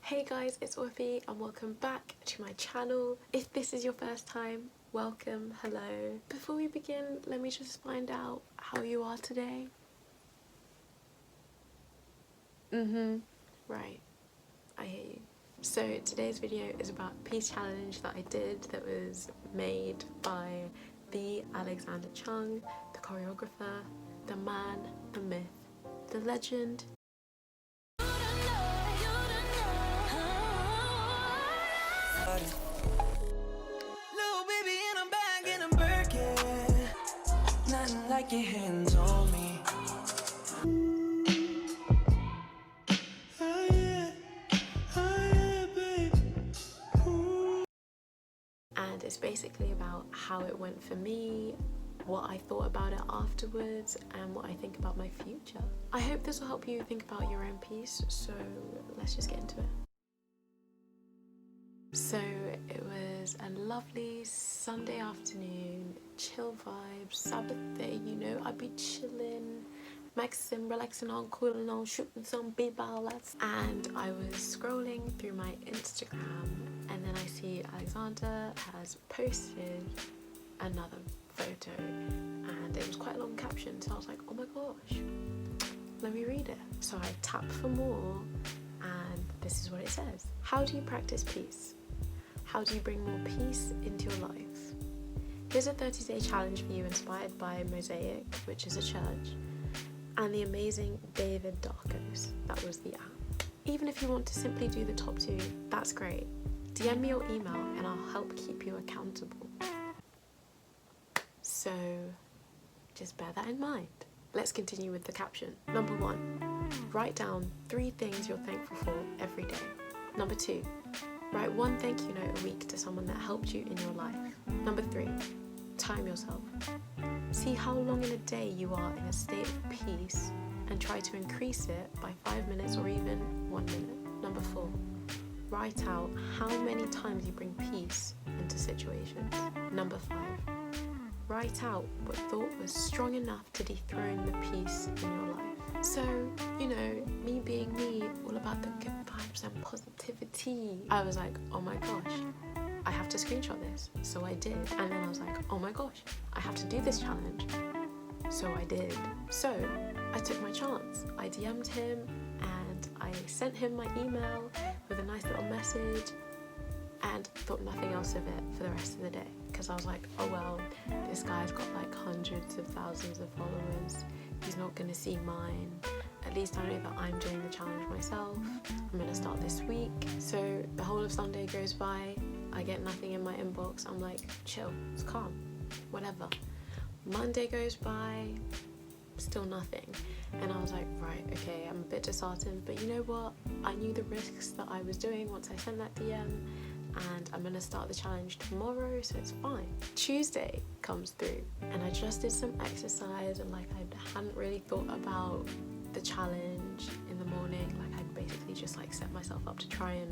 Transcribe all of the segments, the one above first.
Hey guys, it's Orphy and welcome back to my channel. If this is your first time, welcome, hello. Before we begin, let me just find out how you are today. Right, I hear you. So today's video is about a piece challenge that I did that was made by the Alexander Chung, the choreographer, the man, the myth, the legend. Little baby in a bag in a Birkin, nothing like your hands on me. Oh yeah, baby. And it's basically about how it went for me, what I thought about it afterwards, and what I think about my future. I hope this will help you think about your own piece, so let's just get into it. So it was a lovely Sunday afternoon, chill vibes, Sabbath day, you know, I'd be chilling, maxing, relaxing on, cooling on, shooting some b-balls. And I was scrolling through my Instagram and then I see Alexander has posted another photo and it was quite a long caption, so I was like, oh my gosh, let me read it. So I tapped for more and this is what it says. How do you practice peace? How do you bring more peace into your life? Here's a 30-day challenge for you inspired by Mosaic, which is a church, and the amazing David Darkos, that was the app. Even if you want to simply do the top two, that's great. DM me your email and I'll help keep you accountable. So just bear that in mind. Let's continue with the caption. Number 1, write down 3 things you're thankful for every day. Number 2, write 1 thank you note a week to someone that helped you in your life. Number 3, time yourself. See how long in a day you are in a state of peace and try to increase it by 5 minutes or even 1 minute. Number 4, write out how many times you bring peace into situations. Number 5, write out what thought was strong enough to dethrone the peace in your life. So, you know, me being me, all about the good vibes and positivity. I was like, oh my gosh, I have to screenshot this. So I did. And then I was like, oh my gosh, I have to do this challenge. So I did. So I took my chance. I DM'd him and I sent him my email with a nice little message and thought nothing else of it for the rest of the day. Because I was like, oh well, this guy's got like hundreds of thousands of followers. He's not gonna see mine. At least I know that I'm doing the challenge myself. I'm gonna start this week. So the whole of Sunday goes by, I get nothing in my inbox. I'm like, chill, it's calm, whatever. Monday goes by, still nothing. And I was like, right, okay, I'm a bit disheartened, but you know what? I knew the risks that I was doing once I sent that DM, and I'm gonna start the challenge tomorrow, so it's fine. Tuesday comes through and I just did some exercise and like I hadn't really thought about the challenge in the morning. Like I'd basically just like set myself up to try and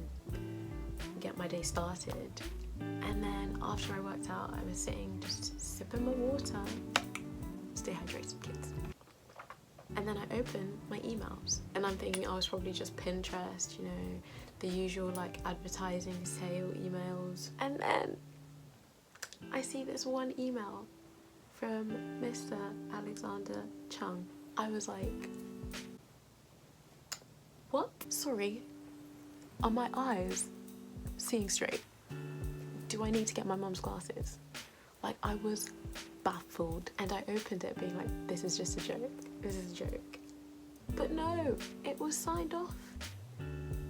get my day started. And then after I worked out, I was sitting just sipping my water. Stay hydrated, kids. And then I open my emails and I'm thinking I was probably just Pinterest, you know, the usual like advertising sale emails. And then I see this one email from Mr. Alexander Chung. I was like, what? Sorry, are my eyes seeing straight? Do I need to get my mum's glasses? Like I was baffled and I opened it being like, this is just a joke. This is a joke. But no, it was signed off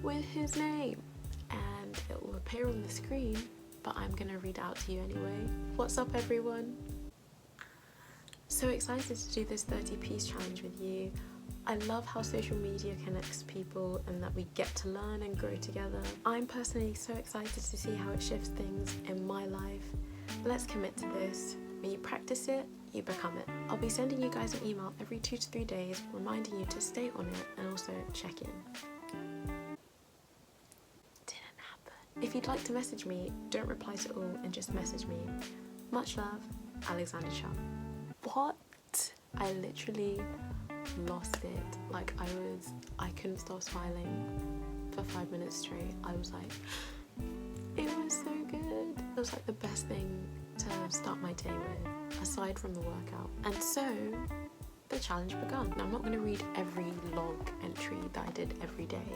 with his name and it will appear on the screen, but I'm gonna read out to you anyway. What's up everyone? So excited to do this 30-piece challenge with you. I love how social media connects people and that we get to learn and grow together. I'm personally so excited to see how it shifts things in my life. Let's commit to this. When you practice it, you become it. I'll be sending you guys an email every 2 to 3 days reminding you to stay on it and also check in. Didn't happen. If you'd like to message me, don't reply to all and just message me. Much love, Alexander Chung. What? I literally lost it. Like I couldn't stop smiling for 5 minutes straight. I was like, it was so good. It was like the best thing to start my day with, aside from the workout. And so the challenge began. Now, I'm not going to read every log entry that I did every day,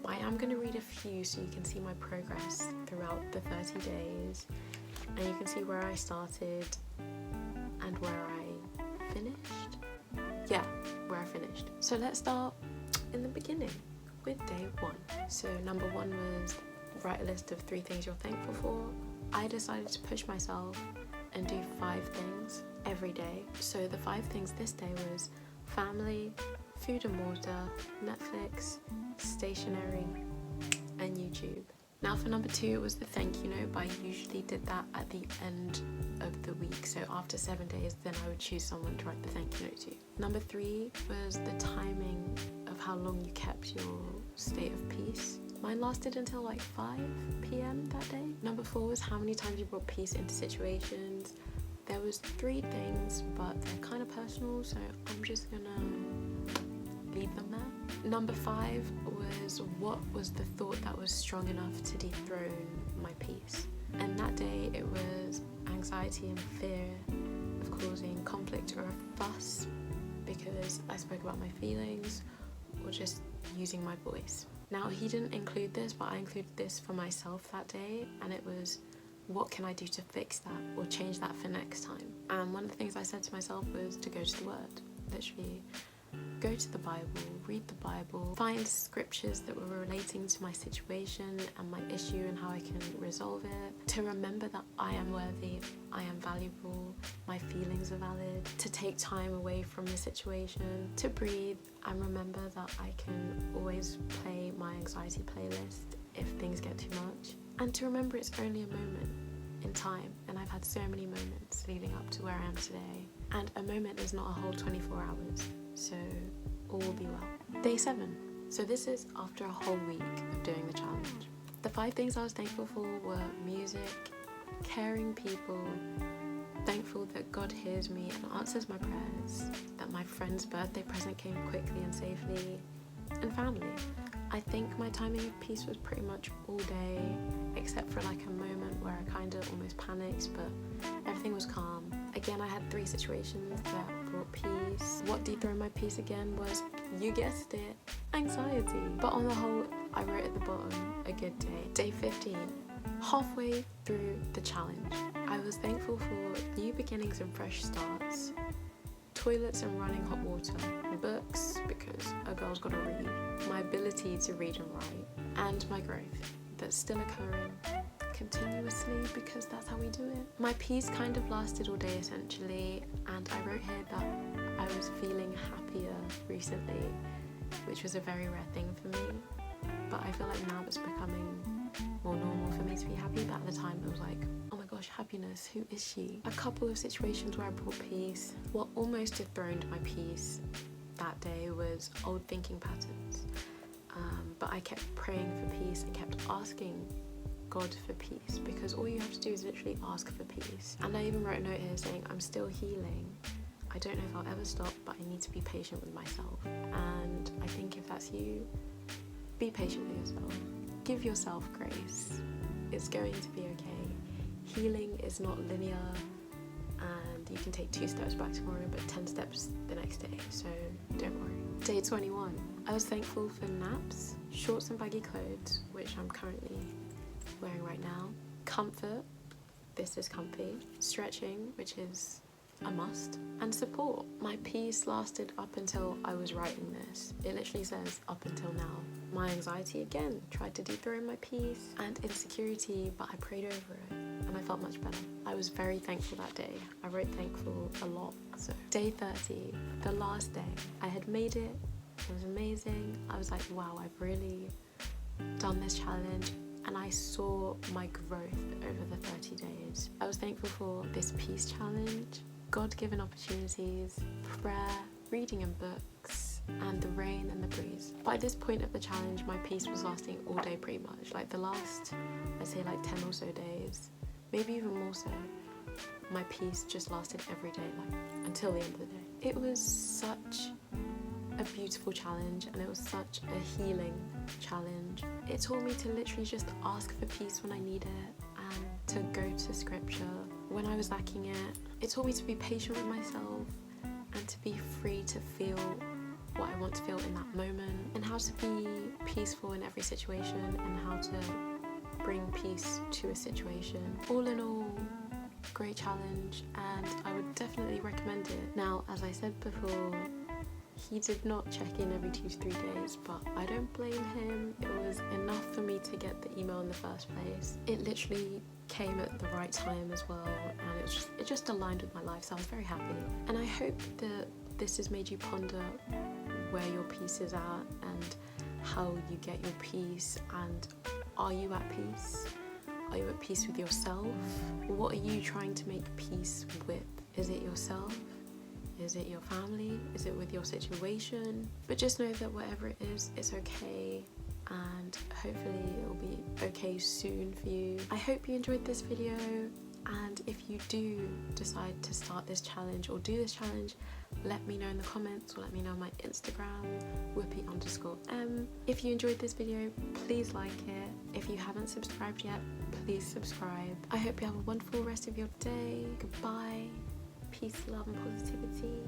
but I am going to read a few so you can see my progress throughout the 30 days, and you can see where I started and where I finished. Yeah, where I finished. So let's start in the beginning with day 1. So number 1 was write a list of 3 things you're thankful for. I decided to push myself and do 5 things every day. So the 5 things this day was family, food and water, Netflix, stationery, and YouTube. Now for number 2, it was the thank you note, but I usually did that at the end of the week. So after 7 days, then I would choose someone to write the thank you note to. Number 3 was the timing of how long you kept your state of peace. Mine lasted until like 5 p.m. that day. Number 4 was how many times you brought peace into situations. There was 3 things, but they're kind of personal, so I'm just gonna leave them there. Number 5 was what was the thought that was strong enough to dethrone my peace. And that day it was anxiety and fear of causing conflict or a fuss because I spoke about my feelings or just using my voice. Now, he didn't include this, but I included this for myself that day, and it was, what can I do to fix that or change that for next time? And one of the things I said to myself was to go to the Word. Literally, go to the Bible, read the Bible, find scriptures that were relating to my situation and my issue and how I can resolve it, to remember that I am worthy, I am valuable, my feelings are valid, to take time away from the situation, to breathe and remember that I can always play my anxiety playlist if things get too much, and to remember it's only a moment in time, and I've had so many moments leading up to where I am today, and a moment is not a whole 24 hours, so all will be well. Day 7. So this is after a whole week of doing the challenge. The 5 things I was thankful for were music, caring people, thankful that God hears me and answers my prayers, that my friend's birthday present came quickly and safely, and family. I think my timing of peace was pretty much all day, except for like a moment where I kind of almost panicked, but everything was calm. Again, I had 3 situations that brought peace. What dethroned my peace again was, you guessed it, anxiety. But on the whole, I wrote at the bottom, a good day. Day 15. Halfway through the challenge, I was thankful for new beginnings and fresh starts, toilets and running hot water, books, because a girl's gotta read, my ability to read and write, and my growth that's still occurring continuously because that's how we do it. My peace kind of lasted all day essentially, and I wrote here that I was feeling happier recently, which was a very rare thing for me, but I feel like now it's becoming more normal for me to be happy, but at the time it was like, oh my gosh, happiness, who is she? A couple of situations where I brought peace. What almost dethroned my peace that day was old thinking patterns, but I kept praying for peace and kept asking God for peace, because all you have to do is literally ask for peace. And I even wrote a note here saying, I'm still healing. I don't know if I'll ever stop, but I need to be patient with myself. And I think if that's you, be patient with yourself. Give yourself grace. It's going to be okay. Healing is not linear, and you can take 2 steps back tomorrow, but 10 steps the next day, so don't worry. Day 21. I was thankful for naps, shorts and baggy clothes, which I'm currently wearing right now, comfort, this is comfy, stretching, which is a must, and support. My peace lasted up until I was writing this. It literally says up until now. My anxiety again tried to dethrone my peace, and insecurity, but I prayed over it and I felt much better. I was very thankful that day. I wrote thankful a lot. So day 30, the last day, I had made it. It was amazing. I was like, wow, I've really done this challenge, and I saw my growth over the 30 days. I was thankful for this peace challenge, God-given opportunities, prayer, reading and books, and the rain and the breeze. By this point of the challenge, my peace was lasting all day pretty much. Like the last, I'd say like 10 or so days, maybe even more so, my peace just lasted every day, like until the end of the day. It was such a beautiful challenge, and it was such a healing challenge. It taught me to literally just ask for peace when I need it and to go to scripture when I was lacking it. It taught me to be patient with myself and to be free to feel what I want to feel in that moment, and how to be peaceful in every situation and how to bring peace to a situation. All in all, great challenge, and I would definitely recommend it. Now, as I said before, he did not check in every 2 to 3 days, but I don't blame him. It was enough for me to get the email in the first place. It literally came at the right time as well, and it just aligned with my life, so I was very happy. And I hope that this has made you ponder where your peace is at and how you get your peace, and are you at peace? Are you at peace with yourself? What are you trying to make peace with? Is it yourself? Is it your family? Is it with your situation? But just know that whatever it is, it's okay, and hopefully it will be okay soon for you. I hope you enjoyed this video, and if you do decide to start this challenge or do this challenge, let me know in the comments, or let me know on my Instagram, whoopi_m. If you enjoyed this video, please like it. If you haven't subscribed yet, please subscribe. I hope you have a wonderful rest of your day. Goodbye. Peace, love and positivity.